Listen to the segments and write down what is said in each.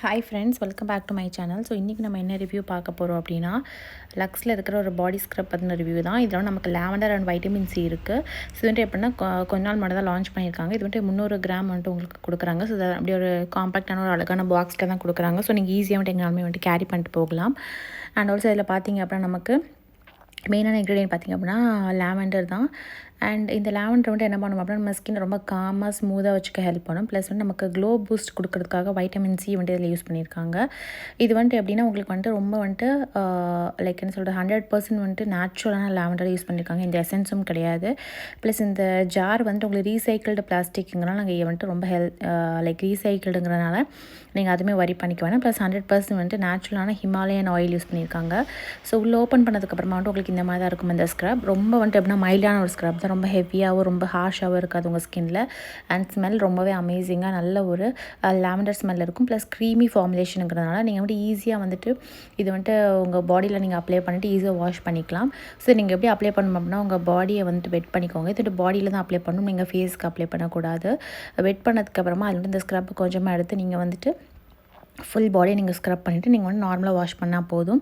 Hi friends, welcome back to my channel. So இன்றைக்கி நம்ம என்ன ரிவ்யூ பார்க்க போகிறோம் அப்படின்னா, லக்ஸில் இருக்கிற ஒரு பாடி ஸ்க்ரப் பற்றின ரிவ்யூ தான். இதில் நமக்கு லாவெண்டர் அண்ட் வைட்டமின் சி இருக்குது. ஸோ வந்துட்டு எப்படின்னா கொஞ்ச நாள் மட்டும் தான் லான்ச் பண்ணியிருக்காங்க. இது வந்துட்டு 300 கிராம் வந்துட்டு உங்களுக்கு கொடுக்குறாங்க. ஸோ அதை அப்படி ஒரு காம்பாக்டான ஒரு அழகான பாக்ஸில் தான் கொடுக்குறாங்க. ஸோ நீங்கள் ஈஸியாக வந்துட்டு எங்களாலுமே வந்துட்டு கேரி பண்ணிட்டு போகலாம். அண்ட் ஆல்சோ இதில் பார்த்தீங்க அப்படின்னா நமக்கு மெயினான இன்க்ரீடியன்ட் பார்த்திங்க அப்படின்னா லாவெண்டர் தான். அண்ட் இந்த லாவெண்டர் வந்துட்டு என்ன பண்ணும் அப்படின்னா நம்ம ஸ்கின் ரொம்ப காமாக ஸ்மூத்தாக வச்சுக்க ஹெல்ப் பண்ணும். ப்ளஸ் வந்து நமக்கு க்ளோ பூஸ்ட் கொடுக்கறதுக்காக வைட்டமின் சி வந்துட்டு இதில் யூஸ் பண்ணியிருக்காங்க. இது வந்துட்டு எப்படின்னா உங்களுக்கு வந்துட்டு ரொம்ப வந்துட்டு லைக் என்ன சொல்கிறது 100% வந்துட்டு நேச்சுரலான லாவெண்டர் யூஸ் பண்ணியிருக்காங்க. இந்த எசன்ஸும் கிடையாது. ப்ளஸ் இந்த ஜார் வந்துட்டு உங்களுக்கு ரீசைக்கிள்டு பிளாஸ்டிக்குங்கிறனால நாங்கள் வந்துட்டு ரொம்ப லைக் ரீசைக்கிள்டுங்கிறனால நீங்கள் அதுவுமே வரி பண்ணிக்க வேணாம். ப்ளஸ் 100% வந்துட்டு நேச்சுரலான ஹிமாலயன் ஆயில் யூஸ் பண்ணியிருக்காங்க. ஸோ உள்ளே ஓப்பன் பண்ணதுக்கப்புறமா வந்துட்டு உங்களுக்கு இந்த மாதிரி தான் இருக்கும் இந்த ஸ்க்ரப். ரொம்ப வந்துட்டு எப்படின்னா மைல்டான ஒரு ஸ்க்ரப் தான். ரொம்ப ஹெவியாகவும் ரொம்ப ஹார்ஷாகவும் இருக்காது உங்கள் ஸ்கின்னில். அண்ட் ஸ்மெல் ரொம்பவே அமேசிங்காக நல்ல ஒரு லாவெண்டர் ஸ்மெல் இருக்கும். ப்ளஸ் க்ரீமி ஃபார்முலேஷனுங்கிறதுனால நீங்கள் வந்துட்டு ஈஸியாக வந்துட்டு இது வந்துட்டு உங்கள் பாடியில் நீங்கள் அப்ளை பண்ணிவிட்டு ஈஸியாக வாஷ் பண்ணிக்கலாம். ஸோ நீங்கள் எப்படி அப்ளை பண்ணணும் அப்படின்னா உங்கள் பாடியை வந்துட்டு வெட் பண்ணிக்கோங்க. இது பாடியில் தான் அப்ளை பண்ணணும், நீங்கள் ஃபேஸ்க்கு அப்ளை பண்ணக்கூடாது. வெட் பண்ணதுக்கப்புறமா அதில் வந்து இந்த ஸ்க்ரப் கொஞ்சமாக எடுத்து நீங்கள் வந்துட்டு ஃபுல் பாடியை நீங்கள் ஸ்க்ரப் பண்ணிவிட்டு நீங்கள் வந்து நார்மலாக வாஷ் பண்ணால் போதும்.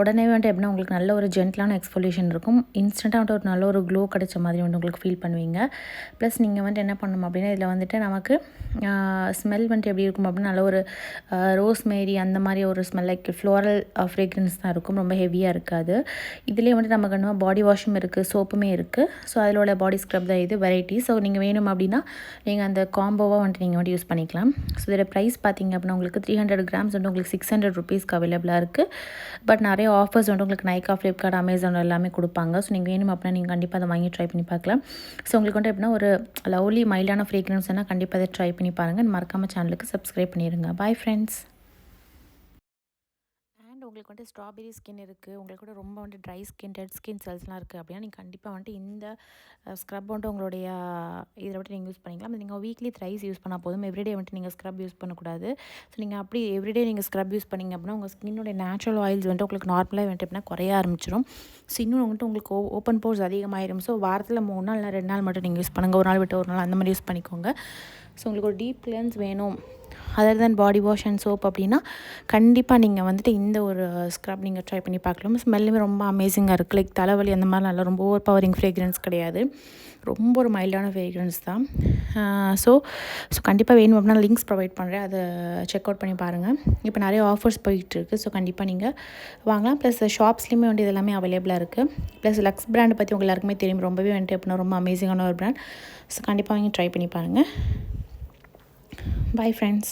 உடனே வந்துட்டு எப்படின்னா உங்களுக்கு நல்ல ஒரு ஜென்டலான எக்ஸ்ஃபோலியேஷன் இருக்கும். இன்ஸ்டண்ட்டாக வந்துட்டு ஒரு நல்ல ஒரு க்ளோ கிடைச்ச மாதிரி வந்து உங்களுக்கு ஃபீல் பண்ணுவீங்க. ப்ளஸ் நீங்கள் வந்துட்டு என்ன பண்ணணும் அப்படின்னா இதில் வந்துட்டு நமக்கு ஸ்மெல் வந்துட்டு எப்படி இருக்கும் அப்படின்னா நல்ல ஒரு ரோஸ்மேரி அந்த மாதிரி ஒரு ஸ்மெல் லைக் ஃப்ளோரல் ஃப்ரேக்ரன்ஸ் தான் இருக்கும். ரொம்ப ஹெவியாக இருக்காது. இதுலேயே வந்துட்டு நமக்கு என்ன பாடி வாஷும் இருக்குது, சோப்புமே இருக்குது. ஸோ அதிலோட பாடி ஸ்க்ரப் தான் இது வெரைட்டி. ஸோ நீங்கள் வேணும் அப்படின்னா நீங்கள் அந்த காம்போவாக வந்துட்டு நீங்கள் வந்துட்டு யூஸ் பண்ணிக்கலாம். ஸோ இதோட ப்ரைஸ் பார்த்தீங்க அப்படின்னா உங்களுக்கு 300 கிராம்ஸ் வந்து உங்களுக்கு 600 ருபீஸ்க்கு அவைலபிளாக இருக்குது. பட் நிறைய ஆஃபர்ஸ் வந்து உங்களுக்கு நைக்கா, ஃப்ளிப்கார்ட், அமேசான் எல்லாமே கொடுப்பாங்க. ஸோ நீங்கள் வேணும் அப்படின்னா நீங்கள் கண்டிப்பாக அதை வாங்கி ட்ரை பண்ணி பார்க்கலாம். ஸோ உங்களுக்கு வந்து எப்படின்னா ஒரு லவ்லி மைல்டான ஃப்ரேக்ரன்ஸ்னால் கண்டிப்பாக அதை ட்ரை பண்ணி பாருங்கள். மறக்காமல் சேனலுக்கு சப்ஸ்கிரைப் பண்ணிடுங்க. Bye friends. உங்களுக்கு வந்துட்டு ஸ்ட்ராபெரி ஸ்கின் இருக்குது, உங்களுக்கு கூட ரொம்ப வந்துட்டு ட்ரை ஸ்கின், டெட் ஸ்கின் செல்ஸ்லாம் இருக்குது அப்படின்னா நீங்கள் கண்டிப்பாக வந்துட்டு இந்த ஸ்க்ரப் வந்துட்டு உங்களுடைய இதில் வந்துட்டு நீங்கள் யூஸ் பண்ணிக்கலாம். நீங்கள் வீக்லி த்ரைஸ் யூஸ் பண்ணால் போதும். எவ்ரிடே வந்துட்டு நீங்கள் ஸ்க்ரப் யூஸ் பண்ணக்கூடாது. ஸோ நீங்கள் அப்படி எவ்ரிடே நீங்கள் ஸ்க்ரப் யூஸ் பண்ணிங்க அப்படின்னா உங்கள் ஸ்கின்னோட நேச்சுரல் ஆயில்ஸ் வந்துட்டு உங்களுக்கு நார்மலாக வந்துட்டு எப்படின்னா குறைய ஆரம்பிச்சிடும். ஸோ இன்னும் வந்துட்டு உங்களுக்கு ஓப்பன் போர்ஸ் அதிகமாகிடும். ஸோ வாரத்தில் 3 நாள் இல்லை 2 நாள் மட்டும் நீங்கள் யூஸ் பண்ணுங்கள். ஒரு நாள் விட்டு ஒரு நாள் அந்த மாதிரி யூஸ் பண்ணிக்கோங்க. ஸோ உங்களுக்கு ஒரு டீப் கிளென்ஸ் வேணும் other then body wash and soap அப்படின்னா கண்டிப்பாக நீங்கள் வந்துட்டு இந்த ஒரு ஸ்க்ரப் நீங்கள் ட்ரை பண்ணி பார்க்கலாம். ஸ்மெல்லுமே ரொம்ப அமேசிங்காக இருக்குது. லைக் தலைவலி அந்த மாதிரி நல்லா ரொம்ப ஓவர் பவரிங் ஃப்ரேக்ரன்ஸ் கிடையாது. ரொம்ப ஒரு மைல்டான ஃப்ரேக்ரன்ஸ் தான். ஸோ கண்டிப்பாக வேணும் அப்படின்னா லிங்க்ஸ் ப்ரொவைட் பண்ணுறேன், அதை செக் அவுட் பண்ணி பாருங்கள். இப்போ நிறைய ஆஃபர்ஸ் போயிட்டுருக்கு. ஸோ கண்டிப்பாக நீங்கள் வாங்கலாம். ப்ளஸ் ஷாப்ஸ்லேயுமே வந்துட்டு இதெல்லாமே அவைலபிளாக இருக்குது. ப்ளஸ் லக்ஸ் பிராண்டை பற்றி உங்கள் எல்லாருக்குமே தெரியும். ரொம்பவே வந்துட்டு எப்படின்னா ரொம்ப அமேசிங்கான ஒரு பிராண்ட். ஸோ கண்டிப்பாக வாங்கி ட்ரை பண்ணி பாருங்கள். Bye friends.